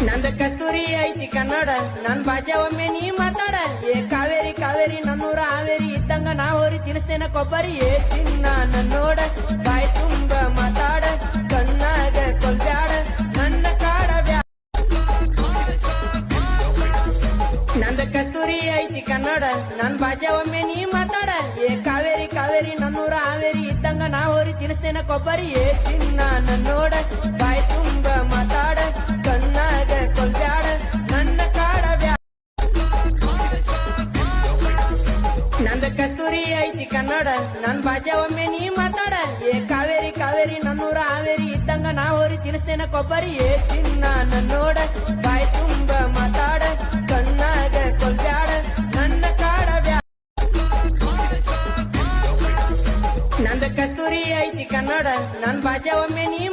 ನಂದ ಕಸ್ತೂರಿ ಐತಿ ಕನ್ನಡ ನನ್ ಭಾಷೆ ಒಮ್ಮೆ ನೀ ಮಾತಾಡ ಏ ಕಾವೇರಿ ಕಾವೇರಿ ನನ್ನೂರ ಹಾವೇರಿ ಇದ್ದಂಗ ನಾ ಹೋರಿ ತಿನ್ಸ್ತೇನ ಕೊಬ್ಬರಿ ಏ ಚಿನ್ನ ನನ್ನೋಡ ಬಾಯ್ ತುಂಬ ಮಾತಾಡ ಕಣ್ಣಾಗ ಕೊಲ್ಬ್ಯಾಡ ನನ್ನ ಕಾಡ ಬ್ಯಾ ನಂದ ಕಸ್ತೂರಿ ಐತಿ ಕನ್ನಡ ನನ್ ಭಾಷೆ ಒಮ್ಮೆ ನೀ ಮಾತಾಡ ಏ ಕಾವೇರಿ ಕಾವೇರಿ ನನ್ನೂರ ಹಾವೇರಿ ಇದ್ದಂಗ ನಾ ಹೋರಿ ತಿನ್ಸ್ತೇನ ಕೊಬ್ಬರಿ ಏ ಚಿನ್ನ ನನ್ನೋಡ ಬಾಯ್ ತುಂಬ ಮಾತಾಡ ಕಣ್ಣಾಗ ಕೊಲ್ಬ್ಯಾಡ ನನ್ನ ಕಾಡ ಬ್ಯಾ ನಂದ ಕಸ್ತೂರಿ ಐತಿ ಕನ್ನಡ ನನ್ ಭಾಷೆ ಒಮ್ಮೆ ನೀ ಮಾತಾಡ ಏ ಕಾವೇರಿ ಕಾವೇರಿ ನನ್ನೂರ ಹಾವೇರಿ ಇದ್ದಂಗ ನಾ ಹೋರಿ ತಿನ್ಸ್ತೇನ ಕೊಬ್ಬರಿ ಏ ಚಿನ್ನ ನನ್ನೋಡ ಬಾಯ್ ತುಂಬ ಮಾತಾಡ ಕಣ್ಣಾಗ ಕೊಲ್ಬ್ಯಾಡ ನನ್ನ ಕಾಡ ಬ್ಯಾ ನಂದ ಕಸ್ತೂರಿ ಐತಿ ಕನ್ನಡ ನನ್ ಭಾಷೆ ಒಮ್ಮೆ ನೀ